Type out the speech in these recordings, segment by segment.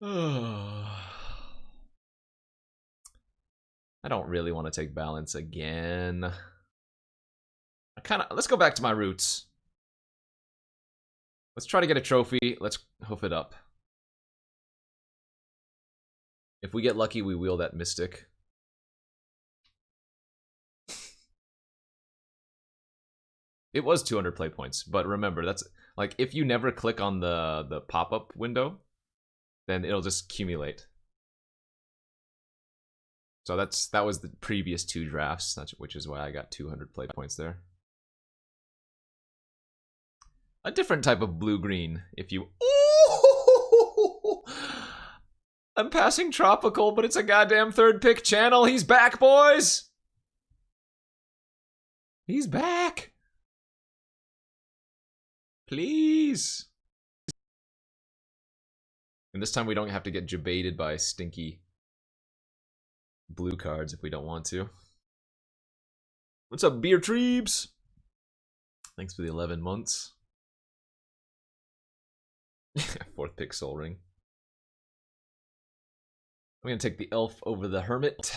I don't really want to take balance again. Let's go back to my roots. Let's try to get a trophy. Let's hoof it up. If we get lucky, we wheel that mystic. It was 200 play points, but remember, that's like if you never click on the pop-up window, then it'll just accumulate. So that was the previous 2 drafts, which is why I got 200 play points there. A different type of blue-green, if you... Ooh! I'm passing tropical, but it's a goddamn 3rd pick channel. He's back, boys! He's back! Please! And this time we don't have to get debated by stinky blue cards if we don't want to. What's up, Beer Treebs? Thanks for the 11 months. 4th pick Soul Ring. I'm gonna take the Elf over the Hermit.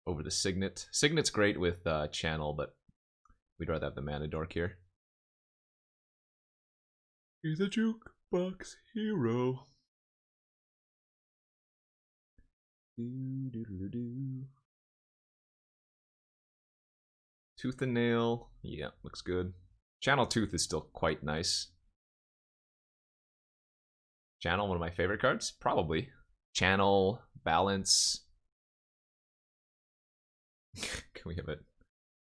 Over the Signet. Signet's great with Channel, but we'd rather have the Mana Dork here. He's a jukebox hero. Tooth and Nail. Yeah, looks good. Channel Tooth is still quite nice. Channel, one of my favorite cards? Probably. Channel, Balance. Can we have it?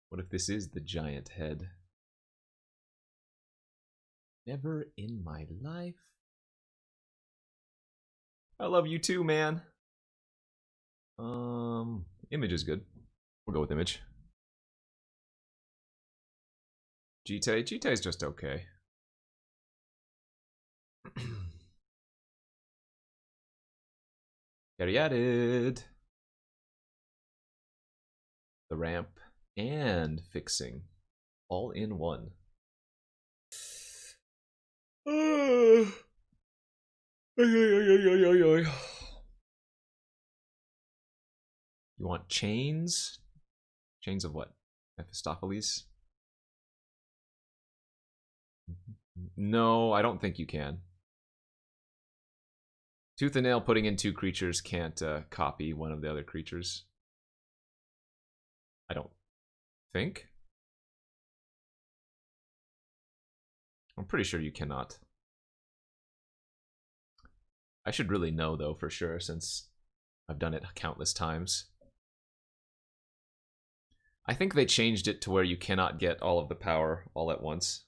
What if this is the giant head? Never in my life. I love you too, man. Image is good. We'll go with Image. Jite is just okay. Caryatid. The ramp and fixing. All in one. You want chains? Chains of what? Mephistopheles? No, I don't think you can. Tooth and Nail putting in 2 creatures can't copy one of the other creatures. I don't think. I'm pretty sure you cannot. I should really know, though, for sure, since I've done it countless times. I think they changed it to where you cannot get all of the power all at once.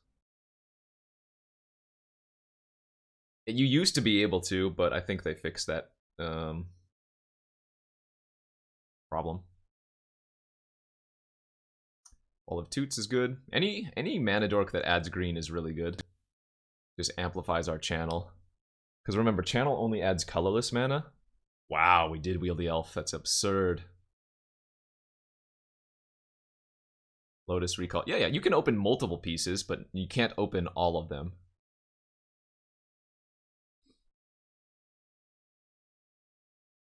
You used to be able to, but I think they fixed that problem. All of Toots is good. Any mana dork that adds green is really good. Just amplifies our channel. Because remember, channel only adds colorless mana. Wow, we did wheel the elf. That's absurd. Lotus Recall. Yeah, you can open multiple pieces, but you can't open all of them.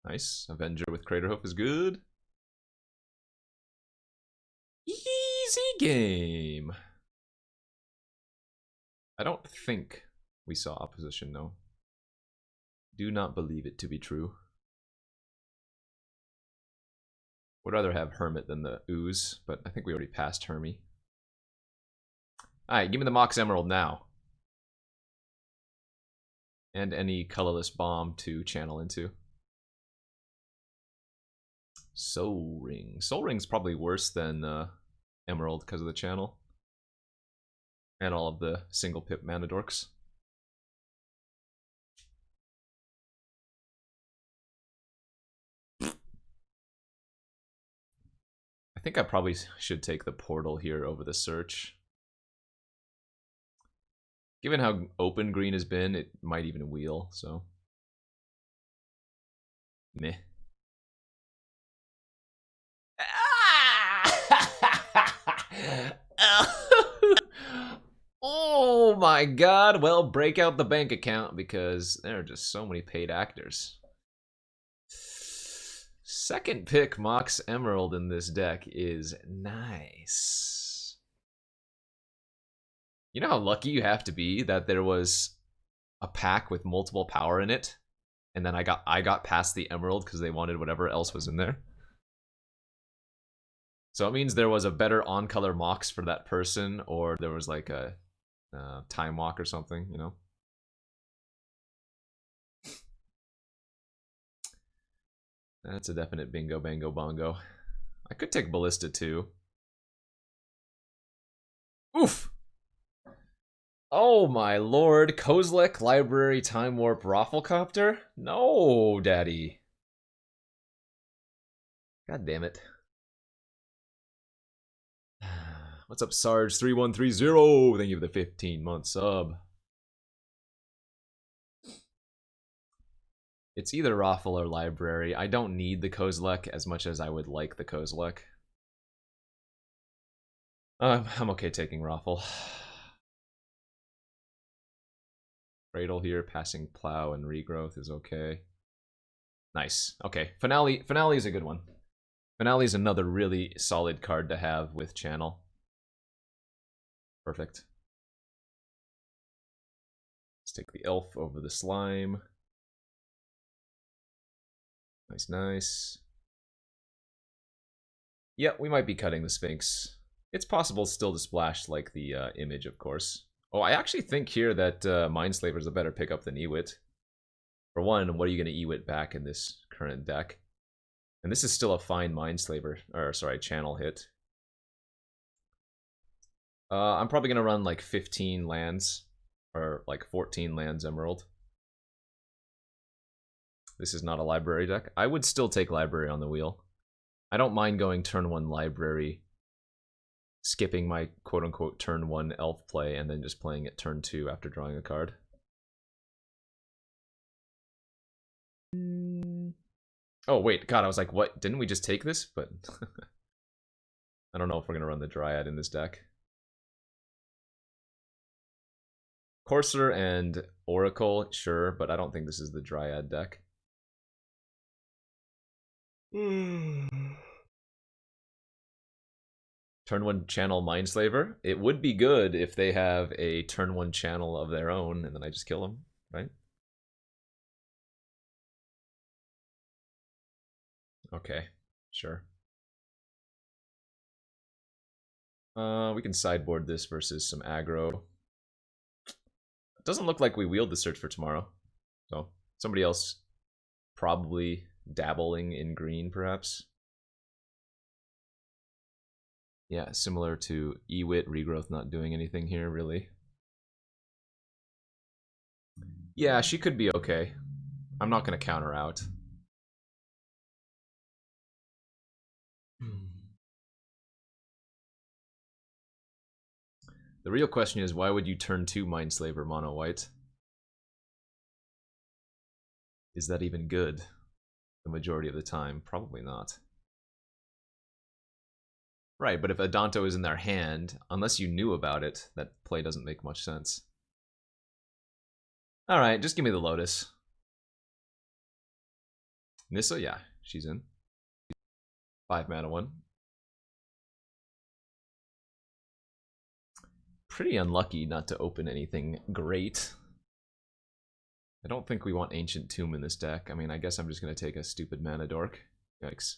Nice. Avenger with Craterhoof is good. Easy game. I don't think we saw opposition, no. Do not believe it to be true. Would rather have Hermit than the Ooze, but I think we already passed Hermie. Alright, give me the Mox Emerald now. And any colorless bomb to channel into. Soul Ring. Soul Ring's probably worse than Emerald because of the channel. And all of the single pip mana dorks. I think I probably should take the portal here over the search. Given how open green has been, it might even wheel, so. Meh. Oh my god. Well, break out the bank account because there are just so many paid actors. Second pick Mox Emerald in this deck is nice. You know how lucky you have to be that there was a pack with multiple power in it, and then I got past the Emerald because they wanted whatever else was in there. So it means there was a better on-color Mox for that person, or there was like a time walk or something, you know? That's a definite bingo, bango, bongo. I could take Ballista too. Oof! Oh my lord, Kozilek, Library, Time Warp, Rafflecopter? No, daddy. God damn it. What's up, Sarge3130? Thank you for the 15-month sub. It's either Raffle or Library. I don't need the Kozilek as much as I would like the Kozilek. I'm okay taking Raffle. Cradle here, passing Plow and Regrowth is okay. Nice. Okay, Finale is a good one. Finale is another really solid card to have with Channel. Perfect. Let's take the Elf over the Slime. Nice, nice. Yeah, we might be cutting the Sphinx. It's possible still to splash like the image, of course. Oh, I actually think here that Mindslaver is a better pickup than Ewit. For one, what are you going to Ewit back in this current deck? And this is still a fine Mindslaver, or sorry, Channel hit. I'm probably going to run like 15 lands, or like 14 lands Emerald. This is not a Library deck. I would still take Library on the wheel. I don't mind going turn 1 Library, skipping my quote-unquote turn 1 Elf play, and then just playing it turn 2 after drawing a card. Oh, wait, God, I was like, what? Didn't we just take this? But I don't know if we're going to run the Dryad in this deck. Courser and Oracle, sure, but I don't think this is the Dryad deck. Turn 1 Channel Mindslaver. It would be good if they have a turn 1 channel of their own, and then I just kill them, right? Okay, sure. We can sideboard this versus some aggro. It doesn't look like we wield the Search for Tomorrow. So, somebody else probably dabbling in green, perhaps. Yeah, similar to Ewit, Regrowth not doing anything here, really. Yeah, she could be okay. I'm not going to counter out. The real question is, why would you turn 2 Mindslaver mono white? Is that even good? The majority of the time, probably not. Right, but if Adanto is in their hand, unless you knew about it, that play doesn't make much sense. Alright, just give me the Lotus. Nissa, yeah, she's in. 5 mana 1. Pretty unlucky not to open anything great. I don't think we want Ancient Tomb in this deck. I mean, I guess I'm just going to take a stupid mana dork. Yikes.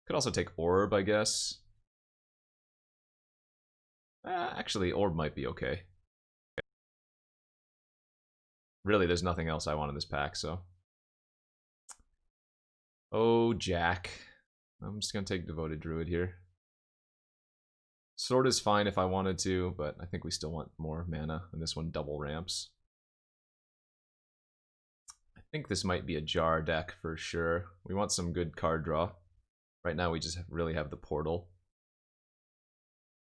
Could also take Orb, I guess. Actually, Orb might be okay. Really, there's nothing else I want in this pack, so. Oh, Jack. I'm just going to take Devoted Druid here. Sword is fine if I wanted to, but I think we still want more mana, and this one double ramps. I think this might be a jar deck for sure. We want some good card draw. Right now we just really have the Portal.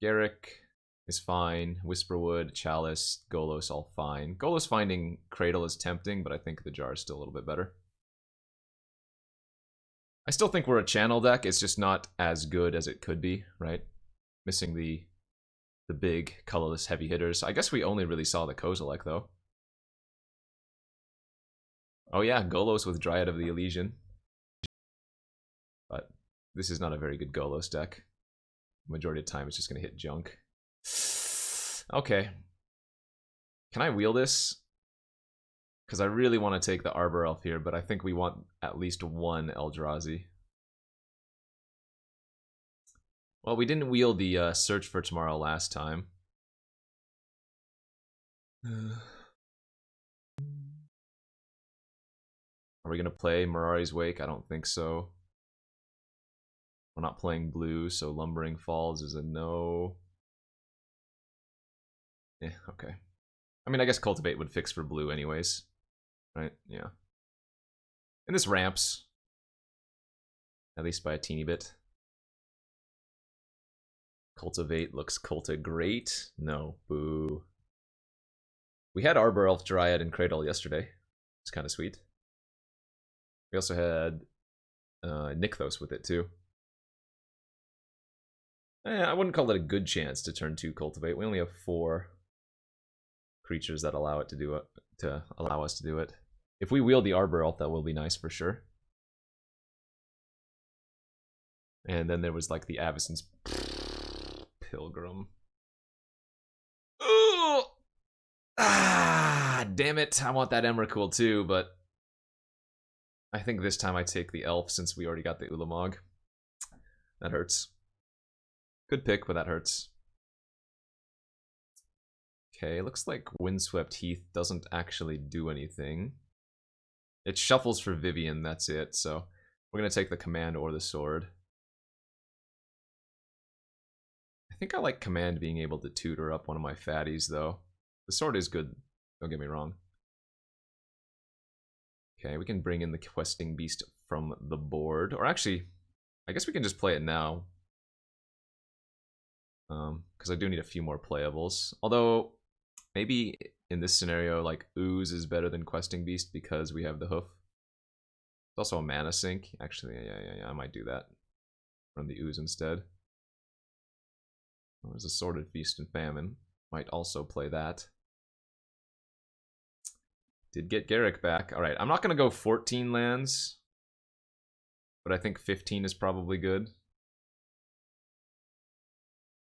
Garrick is fine. Whisperwood, Chalice, Golos all fine. Golos finding Cradle is tempting, but I think the jar is still a little bit better. I still think we're a channel deck. It's just not as good as it could be, right? Missing the the big colorless heavy hitters. I guess we only really saw the Kozilek though. Oh yeah, Golos with Dryad of the Elysian. But this is not a very good Golos deck. Majority of the time it's just gonna hit junk. Okay. Can I wheel this? Because I really want to take the Arbor Elf here, but I think we want at least one Eldrazi. Well, we didn't wheel the Search for Tomorrow last time. Are we going to play Mirari's Wake? I don't think so. We're not playing blue, so Lumbering Falls is a no. Yeah, okay. I mean, I guess Cultivate would fix for blue anyways. Right? Yeah. And this ramps. At least by a teeny bit. Cultivate looks great. No, boo. We had Arbor Elf, Dryad, and Cradle yesterday. It's kind of sweet. We also had Nykthos with it too. I wouldn't call it a good chance to turn 2 Cultivate. We only have 4 creatures that allow it to do it, to allow us to do it. If we wield the Arbor Elf, that will be nice for sure. And then there was like the Avacyn's Pilgrim. Ooh! Ah, damn it! I want that Emrakul too, but I think this time I take the Elf since we already got the Ulamog. That hurts. Good pick, but that hurts. Okay, looks like Windswept Heath doesn't actually do anything. It shuffles for Vivian, that's it. So we're going to take the Command or the Sword. I think I like Command being able to tutor up one of my fatties, though. The Sword is good, don't get me wrong. Okay, we can bring in the Questing Beast from the board. Or actually, I guess we can just play it now. Because I do need a few more playables. Although, maybe in this scenario, like, Ooze is better than Questing Beast because we have the Hoof. It's also a mana sink. Actually, yeah, I might do that. Run the Ooze instead. There's a Sordid Feast and Famine. Might also play that. Did get Garrick back. Alright, I'm not going to go 14 lands. But I think 15 is probably good.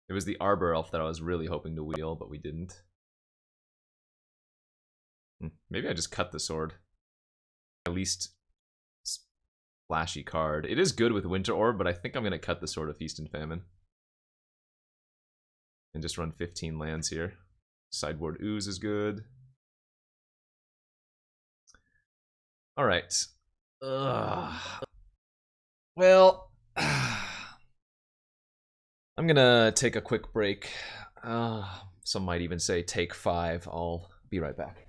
It was the Arbor Elf that I was really hoping to wheel, but we didn't. Maybe I just cut the Sword. At least splashy card. It is good with Winter Orb, but I think I'm going to cut the Sword of Feast and Famine. And just run 15 lands here. Sideboard Ooze is good. Alright. Well... I'm gonna take a quick break. Some might even say take 5. I'll be right back.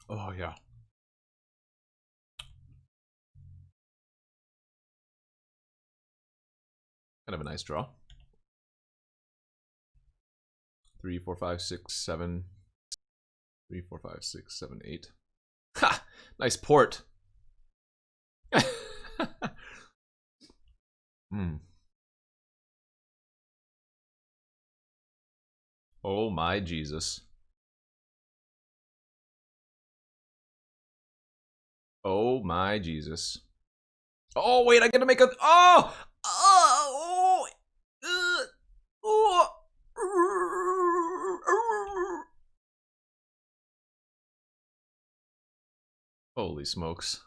Oh, yeah. Kind of a nice draw. 3, 4, 5, 6, 7. 3, 4, 5, 6, 7, 8. Ha! Nice port. Oh my Jesus. Oh my Jesus. Oh wait, I gotta make a holy smokes.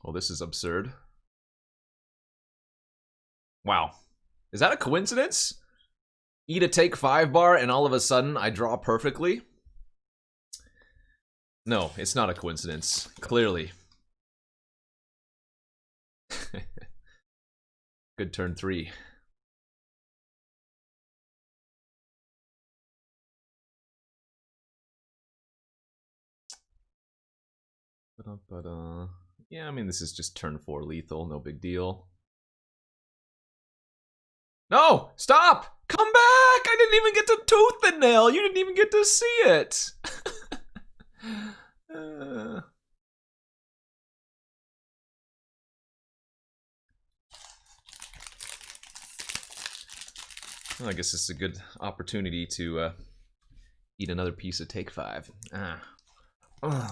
Well, this is absurd. Wow. Is that a coincidence? Eat a take 5 bar and all of a sudden I draw perfectly? No, it's not a coincidence. Clearly. Good turn 3. Yeah, I mean, this is just turn 4 lethal, no big deal. No! Stop! Come back! I didn't even get to tooth the nail! You didn't even get to see it! Well, I guess this is a good opportunity to eat another piece of Take 5. Ah. Oh.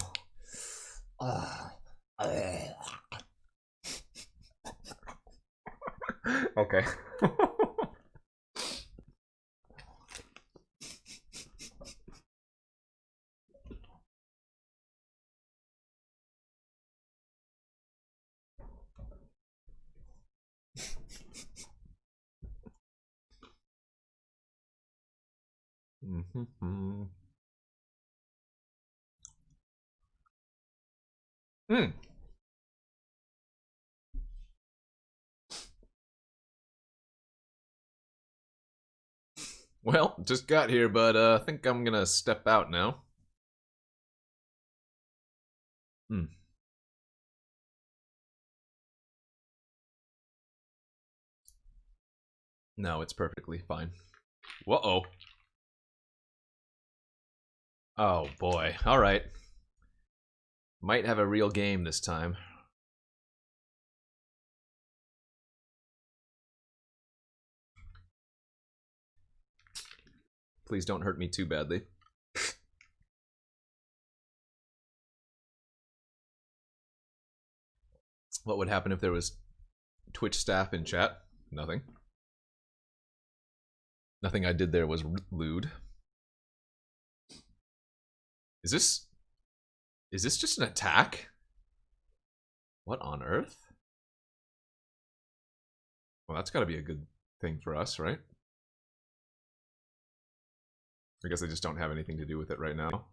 Okay. Mm-hmm. Mm. Well, just got here, but I think I'm gonna step out now. Hmm. No, it's perfectly fine. Whoa. Oh boy. Alright. Might have a real game this time. Please don't hurt me too badly. What would happen if there was Twitch staff in chat? Nothing. Nothing I did there was lewd. Is this just an attack? What on earth? Well, that's gotta be a good thing for us, right? I guess I just don't have anything to do with it right now.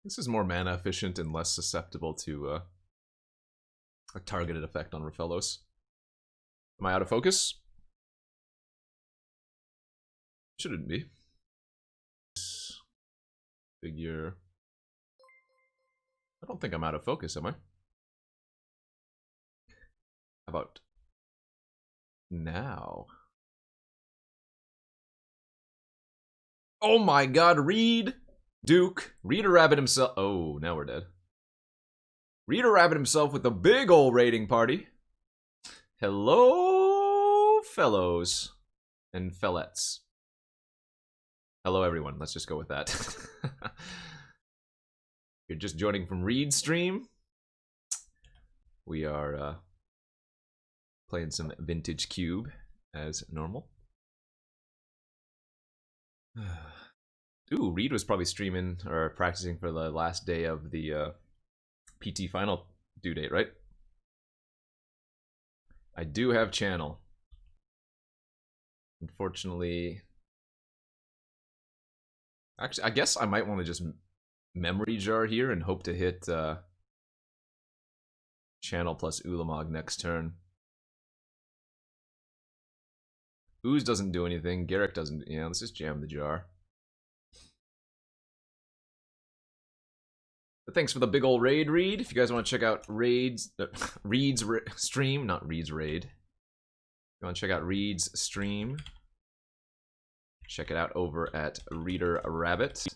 This is more mana efficient and less susceptible to a targeted effect on Rafellos. Am I out of focus? Shouldn't be. Figure. I don't think I'm out of focus, am I? How about now? Oh my god, Reed! Duke. Reader Rabbit himself. Oh, now we're dead. Reader Rabbit himself with the big ol' raiding party. Hello, fellows and fellettes. Hello, everyone. Let's just go with that. You're just joining from Reed's stream. We are playing some Vintage Cube as normal. Ooh, Reed was probably streaming or practicing for the last day of the PT final due date, right? I do have channel. Unfortunately, actually, I guess I might want to just memory jar here and hope to hit channel plus Ulamog next turn. Ooze doesn't do anything. Garrick doesn't. Yeah, let's just jam the jar. But thanks for the big old raid, Reed. If you guys want to check out Reed's stream, not Reed's raid. If you want to check out Reed's stream, check it out over at Reader Rabbit.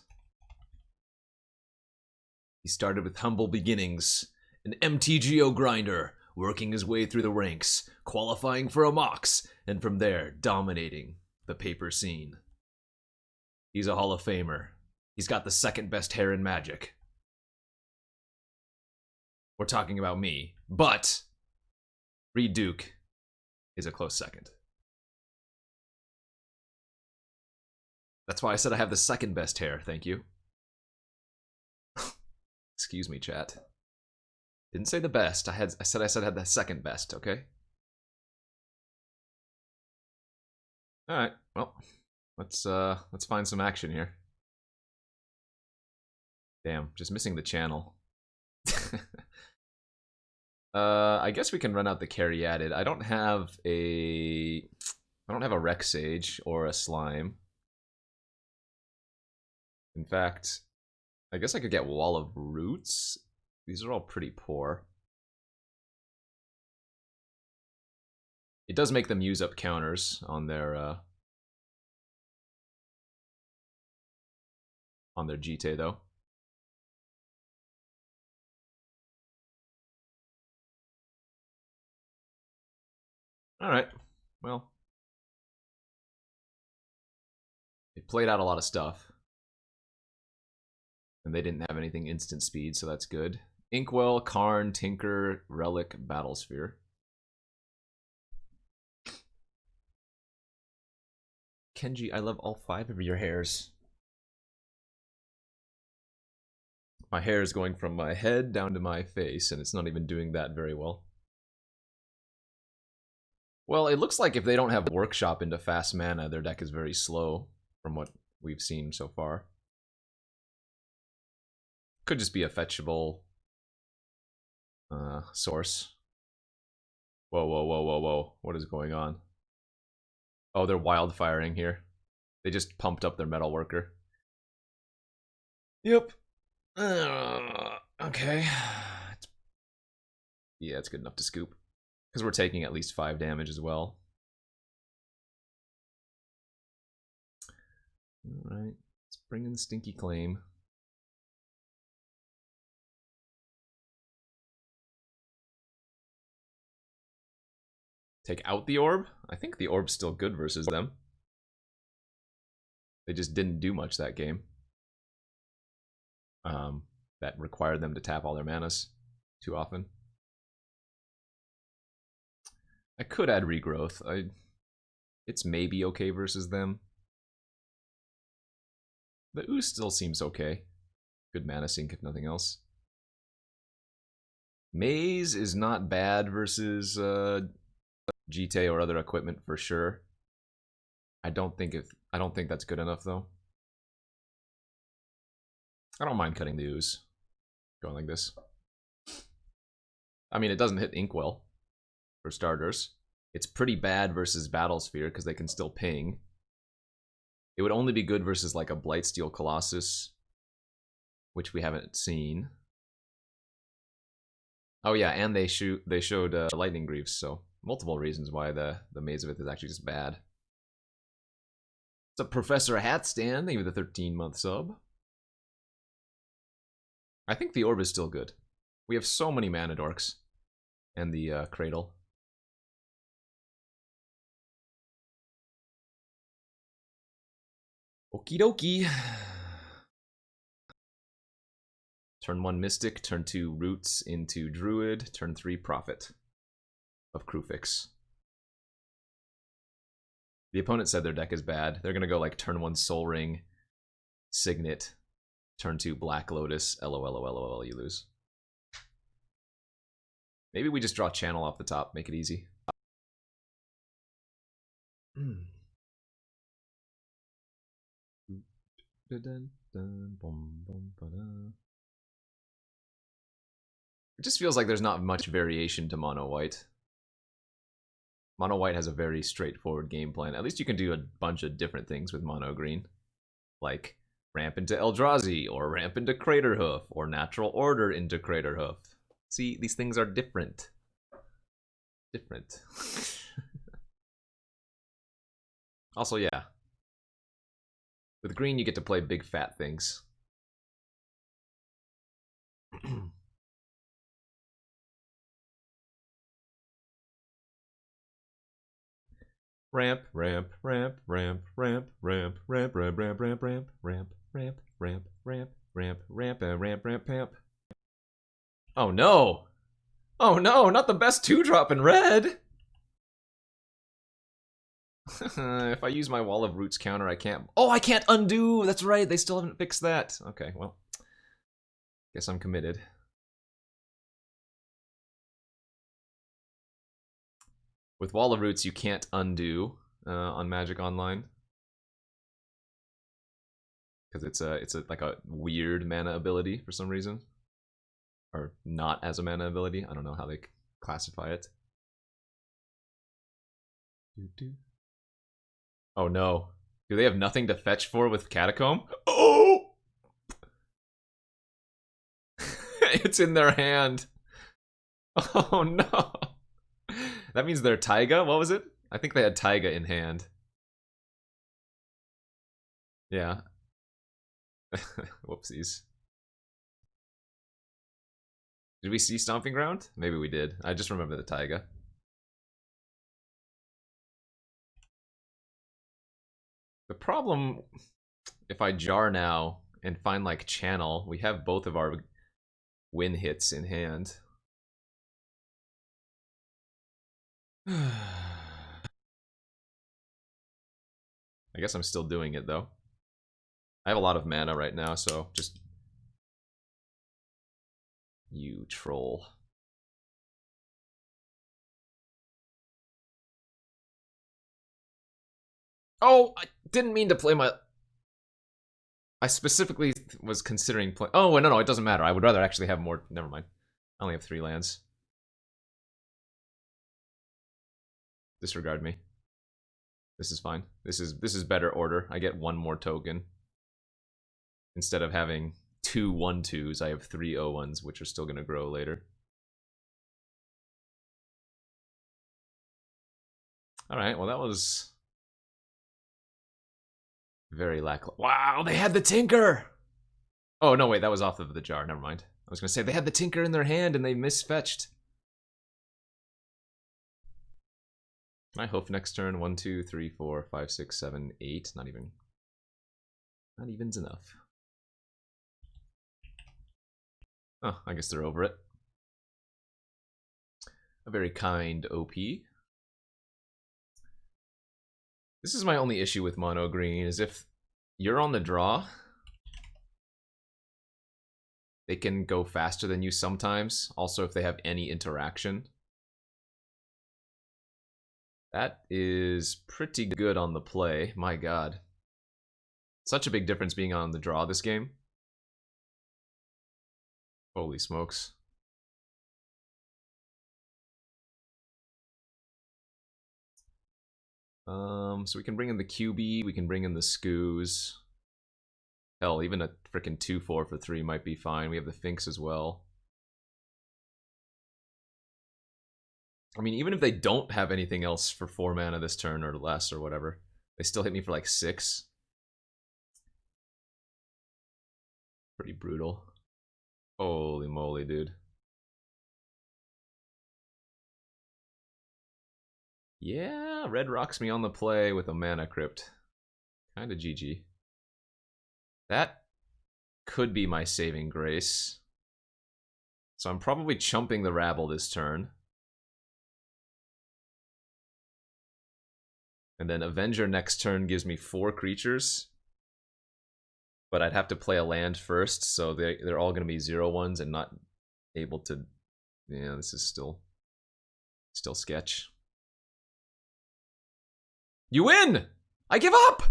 He started with humble beginnings, an MTGO grinder, working his way through the ranks, qualifying for a Mox, and from there, dominating the paper scene. He's a Hall of Famer. He's got the second best hair in Magic. We're talking about me, but Reed Duke is a close second. That's why I said I have the second best hair, thank you. Excuse me, chat. Didn't say the best. I said I had the second best, okay? Alright, well, let's find some action here. Damn, just missing the channel. I guess we can run out the carry added. I don't have a Rec Sage or a Slime. In fact, I guess I could get Wall of Roots. These are all pretty poor. It does make them use up counters on their GT though. Alright, well. They played out a lot of stuff. And they didn't have anything instant speed, so that's good. Inkwell, Karn, Tinker, Relic, Battlesphere. Kenji, I love all 5 of your hairs. My hair is going from my head down to my face, and it's not even doing that very well. Well, it looks like if they don't have Workshop into fast mana, their deck is very slow, from what we've seen so far. Could just be a fetchable source. Whoa, whoa, whoa, whoa, whoa. What is going on? Oh, they're wildfiring here. They just pumped up their metal worker. Yep. Okay. Yeah, it's good enough to scoop. Because we're taking at least 5 damage as well. Alright. Let's bring in the Stinky Claim. Take out the orb? I think the orb's still good versus them. They just didn't do much that game. That required them to tap all their manas too often. I could add regrowth. It's maybe okay versus them. The ooze still seems okay. Good mana sink if nothing else. Maze is not bad versus GT or other equipment for sure. I don't think that's good enough though. I don't mind cutting the ooze. Going like this. I mean, it doesn't hit Inkwell, for starters. It's pretty bad versus Battlesphere, because they can still ping. It would only be good versus like a Blightsteel Colossus, which we haven't seen. Oh yeah, and they showed Lightning Greaves, so multiple reasons why the Maze of It is actually just bad. It's a Professor Hatstand, thank you for the 13-month sub. I think the orb is still good. We have so many mana dorks. And the cradle. Okie dokie. Turn 1 Mystic, turn 2 Roots into Druid, turn 3 Prophet of Krufix. The opponent said their deck is bad. They're gonna go like turn 1 Soul Ring, Signet, turn 2 Black Lotus, LOL, you lose. Maybe we just draw Channel off the top, make it easy. It just feels like there's not much variation to Mono White. Mono White has a very straightforward game plan. At least you can do a bunch of different things with Mono Green. Like ramp into Eldrazi, or ramp into Craterhoof, or Natural Order into Craterhoof. See, these things are different. Different. Also, yeah. With green, you get to play big fat things. Ramp, ramp, ramp, ramp, ramp, ramp, ramp, ramp, ramp, ramp, ramp, ramp, ramp, ramp, ramp, ramp, ramp, ramp, ramp, ramp. Oh no! Oh no, not the best 2-drop in red! If I use my Wall of Roots counter, I can't... Oh, I can't undo! That's right, they still haven't fixed that. Okay, well. Guess I'm committed. With Wall of Roots, you can't undo on Magic Online. Because it's like a weird mana ability for some reason. Or not as a mana ability. I don't know how they classify it. Oh no. Do they have nothing to fetch for with Catacomb? Oh! It's in their hand. Oh no. That means they're Taiga? What was it? I think they had Taiga in hand. Yeah. Whoopsies. Did we see Stomping Ground? Maybe we did. I just remember the Taiga. The problem, if I jar now and find like channel, we have both of our win hits in hand. I guess I'm still doing it though. I have a lot of mana right now, so just... You troll. Oh, I didn't mean to play my... I specifically was considering play... Oh, no, it doesn't matter. I would rather actually have more... Never mind. I only have 3 lands. Disregard me. This is fine. This is better order. I get 1 more token. Instead of having 2 1/2s, I have 3 0/1s, which are still going to grow later. Alright, well that was... very lackluster. Wow, they had the Tinker! Oh, no, wait, that was off of the jar. Never mind. I was going to say, they had the Tinker in their hand and they misfetched. I hoof next turn. 1, 2, 3, 4, 5, 6, 7, 8. Not even. Not even's enough. Oh, I guess they're over it. A very kind OP. This is my only issue with mono green, is if you're on the draw, they can go faster than you sometimes. Also, if they have any interaction. That is pretty good on the play. My god. Such a big difference being on the draw this game. Holy smokes. So we can bring in the QB, we can bring in the Skoos. Hell, even a frickin' 2/4 for 3 might be fine. We have the Finks as well. I mean, even if they don't have anything else for 4 mana this turn or less or whatever, they still hit me for like 6. Pretty brutal. Holy moly, dude. Yeah, red rocks me on the play with a mana crypt. Kinda GG. That could be my saving grace. So I'm probably chumping the rabble this turn. And then Avenger next turn gives me 4 creatures. But I'd have to play a land first, so they're all going to be 0/1s and not able to... Yeah, this is still sketch. You win! I give up!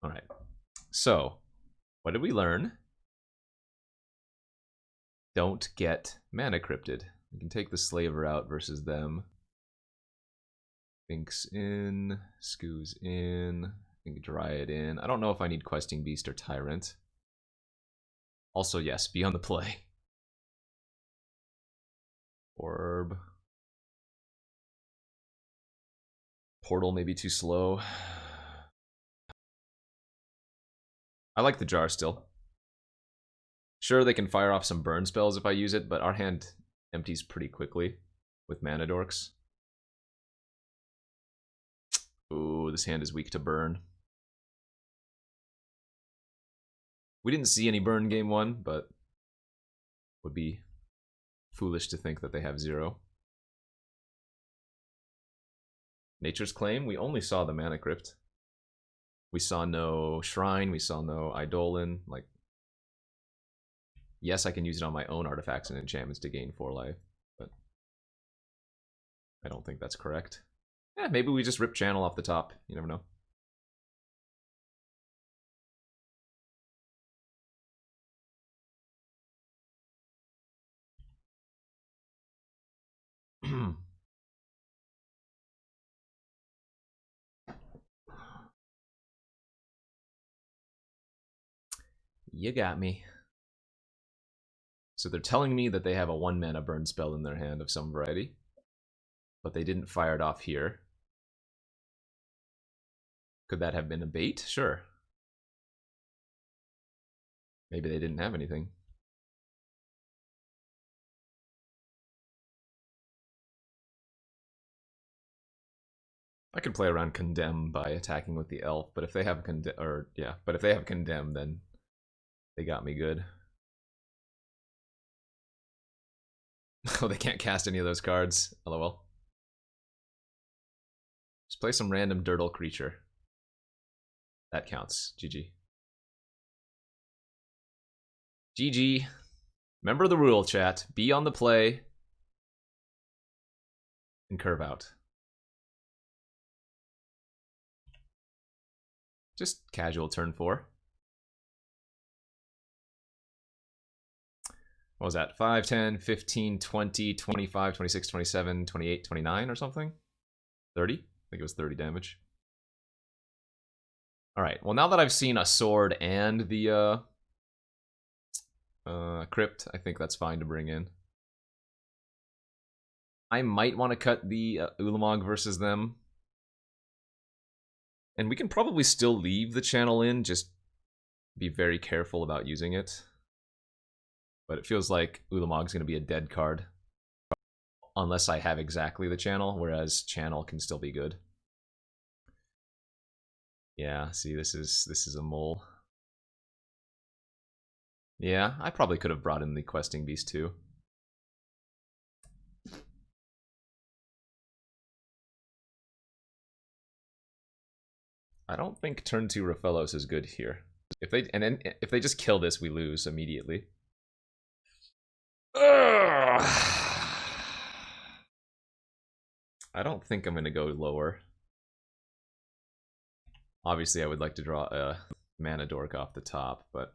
Alright. So, what did we learn? Don't get mana crypted. You can take the Slaver out versus them. Finks in, Skoos in, I think Dryad in. I don't know if I need Questing Beast or Tyrant. Also, yes, be on the play. Orb. Portal may be too slow. I like the jar still. Sure, they can fire off some burn spells if I use it, but our hand empties pretty quickly with mana dorks. Ooh, this hand is weak to burn. We didn't see any burn game 1, but would be foolish to think that they have 0. Nature's Claim, we only saw the mana crypt. We saw no shrine, we saw no eidolon. Like, yes, I can use it on my own artifacts and enchantments to gain 4 life, but I don't think that's correct. Yeah, maybe we just rip channel off the top. You never know. You got me. So they're telling me that they have a 1 mana burn spell in their hand of some variety, but they didn't fire it off here. Could that have been a bait? Sure. Maybe they didn't have anything. I could play around Condemn by attacking with the elf, but if they have Condemn, then they got me good. Oh, they can't cast any of those cards. LOL. Just play some random Dirtle creature. That counts. GG. GG. Remember the rule, chat. Be on the play. And curve out. Just casual turn 4. What was that? 5, 10, 15, 20, 25, 26, 27, 28, 29 or something? 30? I think it was 30 damage. Alright, well now that I've seen a sword and the crypt, I think that's fine to bring in. I might want to cut the Ulamog versus them. And we can probably still leave the channel in, just be very careful about using it. But it feels like Ulamog's going to be a dead card. Unless I have exactly the channel, whereas channel can still be good. Yeah, see, this is a mole. Yeah, I probably could have brought in the questing beast too. I don't think turn 2 Raphaelos is good here. If they just kill this, we lose immediately. Ugh. I don't think I'm gonna go lower. Obviously, I would like to draw a mana dork off the top, but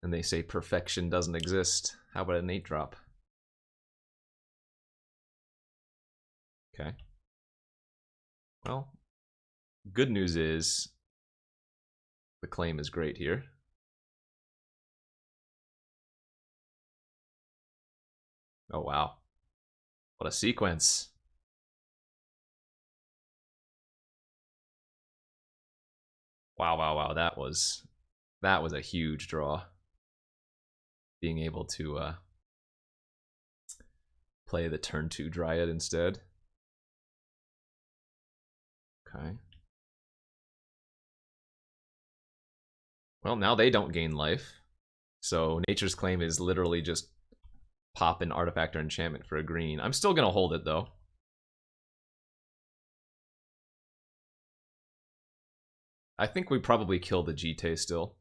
and they say perfection doesn't exist. How about an 8-drop? Okay. Well, good news is the claim is great here. Oh wow. What a sequence. Wow, wow, wow. That was a huge draw. Being able to play the turn 2 Dryad instead. Okay. Well, now they don't gain life. So Nature's Claim is literally just pop an artifact or enchantment for a green. I'm still gonna hold it though. I think we probably kill the GT still.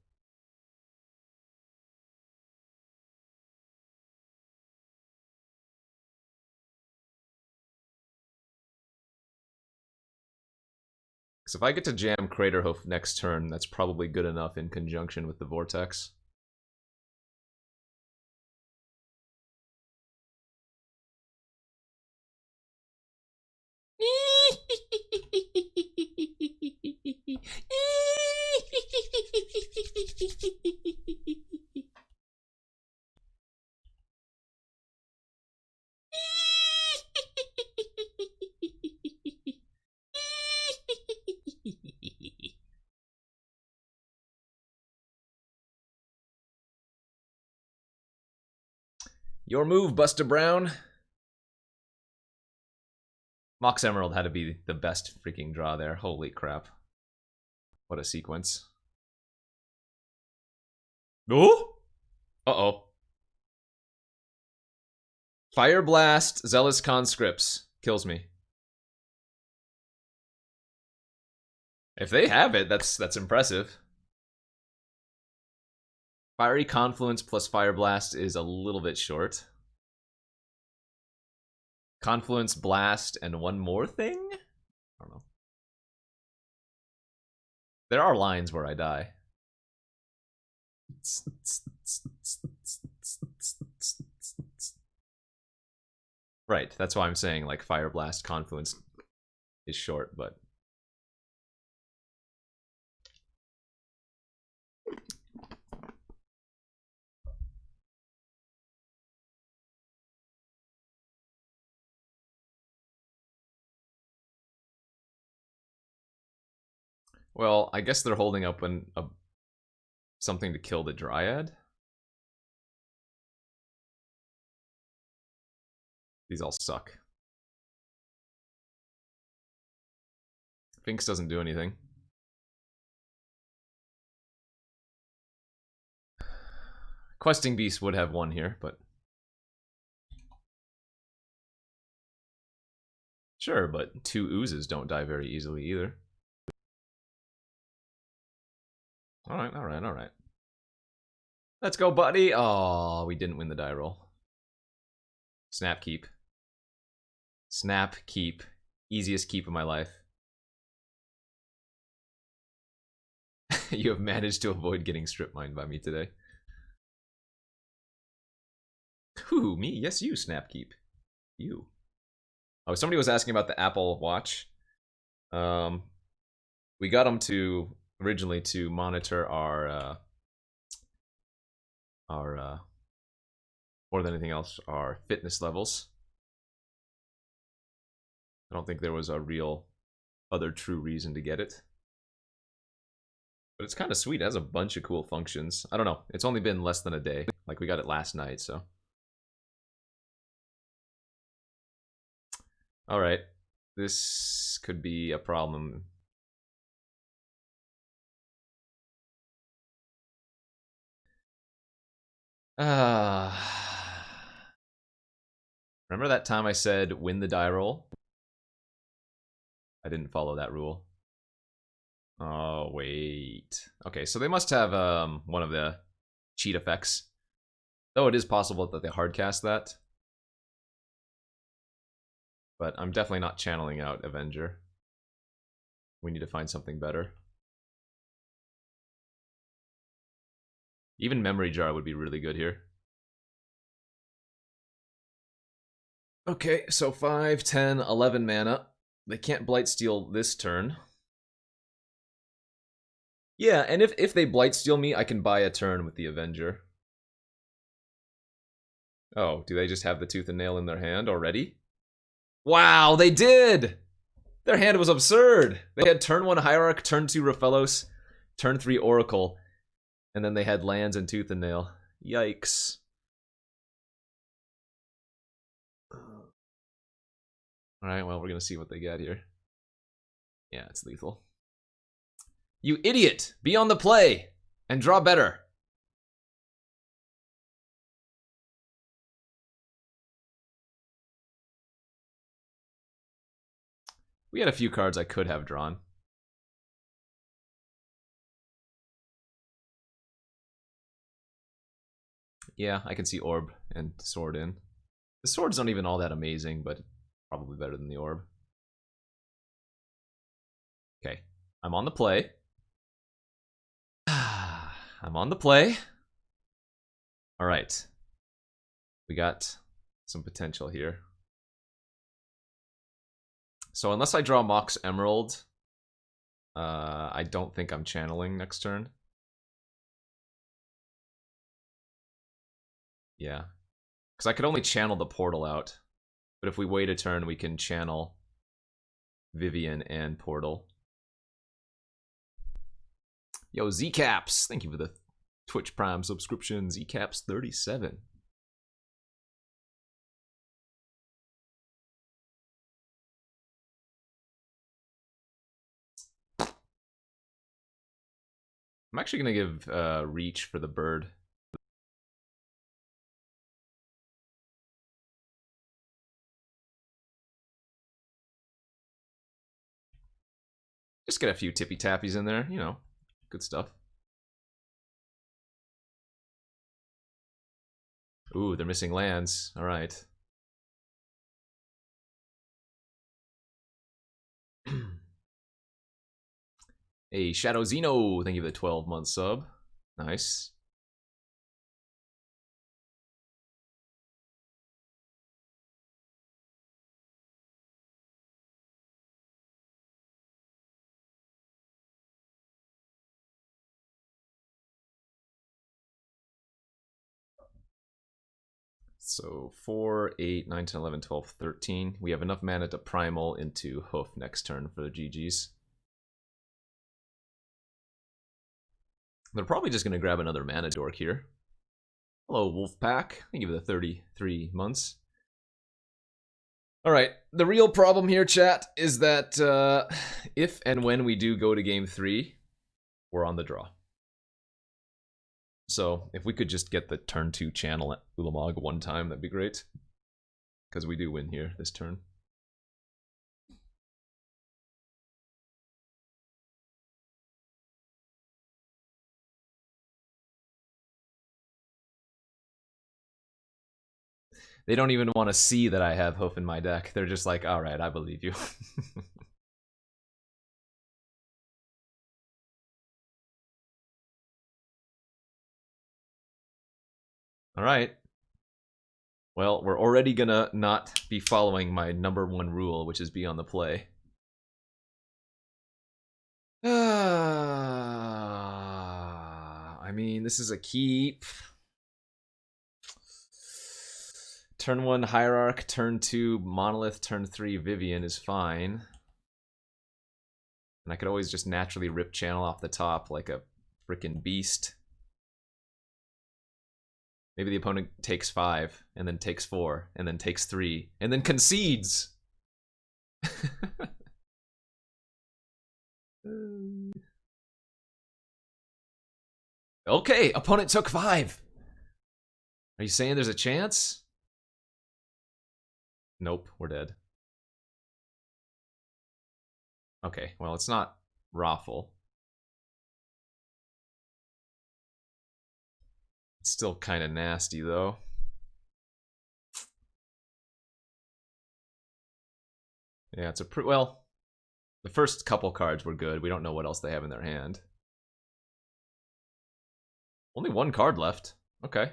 Because if I get to jam Craterhoof next turn, that's probably good enough in conjunction with the Vortex. Your move, Buster Brown. Mox Emerald had to be the best freaking draw there. Holy crap. What a sequence. Oh? Uh-oh. Fire Blast, Zealous Conscripts. Kills me. If they have it, that's impressive. Fiery Confluence plus Fire Blast is a little bit short. Confluence, Blast, and one more thing? I don't know. There are lines where I die. Right, that's why I'm saying, like, Fire Blast, Confluence is short, but... Well, I guess they're holding up something to kill the Dryad. These all suck. Finks doesn't do anything. Questing Beast would have won here, but... Sure, but 2 oozes don't die very easily either. Alright, alright, alright. Let's go, buddy! Oh, we didn't win the die roll. Snap keep. Snap keep. Easiest keep of my life. You have managed to avoid getting strip mined by me today. Who, me? Yes, you, snap keep. You. Oh, somebody was asking about the Apple Watch. We got them to originally to monitor our more than anything else, our fitness levels. I don't think there was a real other true reason to get it. But it's kind of sweet. It has a bunch of cool functions. I don't know. It's only been less than a day. Like, we got it last night, so. Alright. This could be a problem. Remember that time I said win the die roll? I didn't follow that rule. Oh, wait. Okay, so they must have one of the cheat effects. Though it is possible that they hardcast that. But I'm definitely not channeling out Avenger. We need to find something better. Even Memory Jar would be really good here. Okay, so 5, 10, 11 mana. They can't Blightsteel this turn. Yeah, and if they Blightsteel me, I can buy a turn with the Avenger. Oh, do they just have the Tooth and Nail in their hand already? Wow, they did! Their hand was absurd! They had turn 1 Hierarch, turn 2 Raphaelos, turn 3 Oracle, and then they had lands and Tooth and Nail. Yikes. Alright, well, we're gonna see what they get here. Yeah, it's lethal. You idiot! Be on the play! And draw better! We had a few cards I could have drawn. Yeah, I can see Orb and Sword in. The Sword's not even all that amazing, but probably better than the Orb. Okay, I'm on the play. I'm on the play. Alright. We got some potential here. So unless I draw Mox Emerald, I don't think I'm channeling next turn. Yeah. Because I could only channel the Portal out. But if we wait a turn, we can channel Vivian and Portal. Yo, Zcaps! Thank you for the Twitch Prime subscription. Zcaps 37. I'm actually going to give Reach for the bird. Just get a few tippy tappies in there, you know, good stuff. Ooh, they're missing lands. All right. Hey, Shadow Zeno, thank you for the 12-month sub. Nice. So 4, 8, 9, 10, 11, 12, 13. We have enough mana to primal into Hoof next turn for the GGs. They're probably just going to grab another mana dork here. Hello, Wolfpack. Thank you for the 33 months. Alright, the real problem here, chat, is that if and when we do go to game 3, we're on the draw. So, if we could just get the turn 2 channel at Ulamog one time, that'd be great. Because we do win here this turn. They don't even want to see that I have Hoof in my deck. They're just like, alright, I believe you. Alright. Well, we're already gonna not be following my #1 rule, which is be on the play. I mean, this is a keep. Turn 1 Hierarch, turn 2 Monolith, turn 3 Vivian is fine. And I could always just naturally rip channel off the top like a freaking beast. Maybe the opponent takes 5, and then takes 4, and then takes 3, and then concedes! Okay, opponent took 5! Are you saying there's a chance? Nope, we're dead. Okay, well, it's not Raffle. It's still kind of nasty, though. Yeah, it's a well, the first couple cards were good. We don't know what else they have in their hand. Only 1 card left. Okay.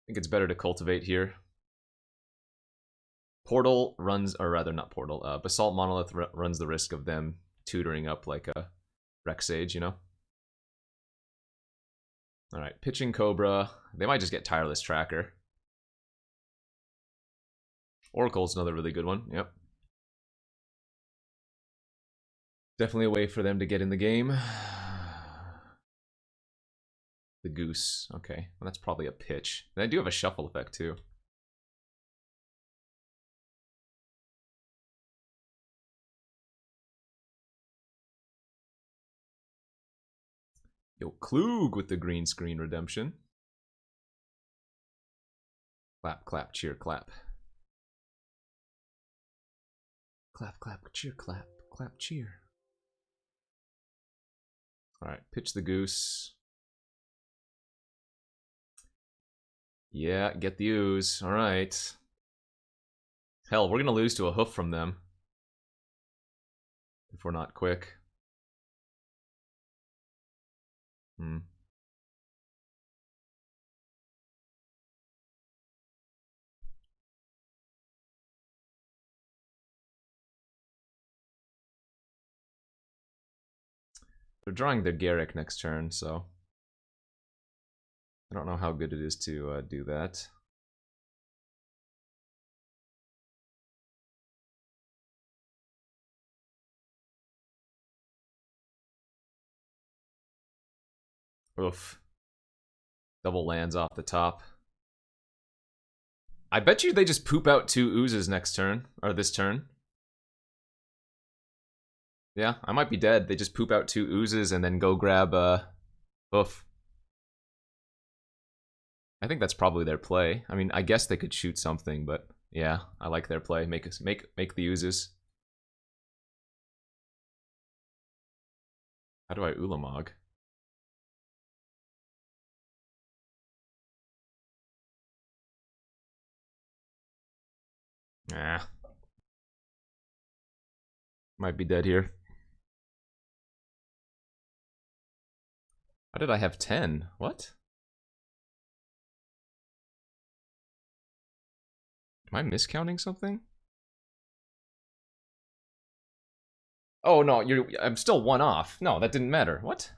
I think it's better to cultivate here. Portal runs, or rather not Portal, Basalt Monolith runs the risk of them tutoring up like a Rex Sage, you know? Alright, pitching Cobra. They might just get Tireless Tracker. Oracle's another really good one, yep. Definitely a way for them to get in the game. The Goose, okay. Well, that's probably a pitch. And I do have a shuffle effect, too. Yo, Klug with the green screen redemption. Clap, clap, cheer, clap. Clap, clap, cheer, clap. Clap, cheer. Alright, pitch the Goose. Yeah, get the ooze. Alright. Hell, we're gonna lose to a hoof from them. If we're not quick. They're drawing their Garrick next turn, so I don't know how good it is to do that. Oof. Double lands off the top. I bet you they just poop out 2 oozes next turn, or this turn. Yeah, I might be dead. They just poop out 2 oozes and then go grab oof. I think that's probably their play. I mean, I guess they could shoot something, but yeah, I like their play. Make the oozes. How do I Ulamog? Nah. Might be dead here. How did I have 10? What? Am I miscounting something? Oh no, I'm still 1 off. No, that didn't matter. What?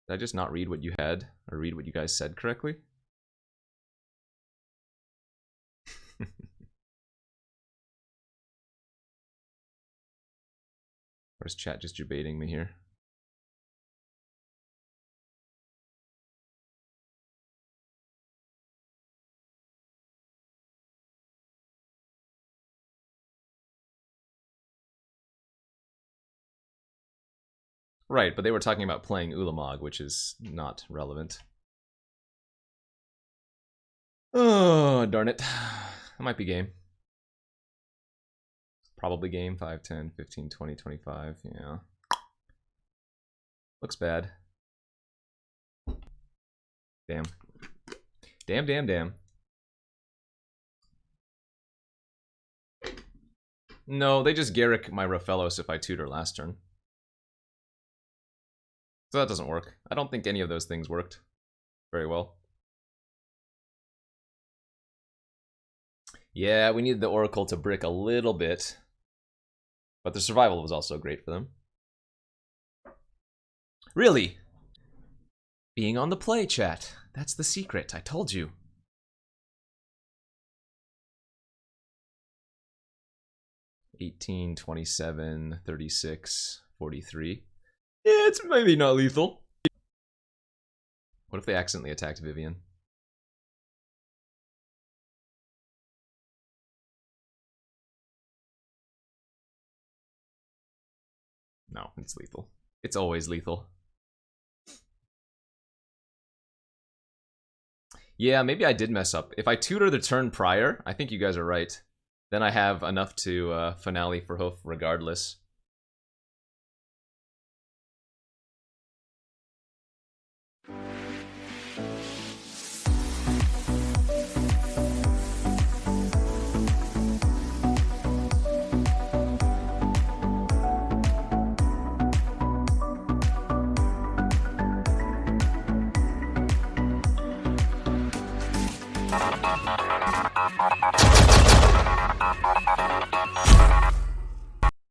Did I just not read what you had? Or read what you guys said correctly? Or is chat just debating me here? Right, but they were talking about playing Ulamog, which is not relevant. Oh, darn it. That might be game. Probably game. 5, 10, 15, 20, 25. Yeah. Looks bad. Damn. Damn, damn, damn. No, they just Garrick my Raphaelos if I tutor last turn. So that doesn't work. I don't think any of those things worked very well. Yeah, we needed the Oracle to brick a little bit. But the survival was also great for them. Really? Being on the play, chat. That's the secret. I told you. $18, $27, $36, $43. Yeah, it's maybe not lethal. What if they accidentally attacked Vivian? No, it's lethal. It's always lethal. Yeah, maybe I did mess up. If I tutor the turn prior, I think you guys are right. Then I have enough to finale for Hoof regardless.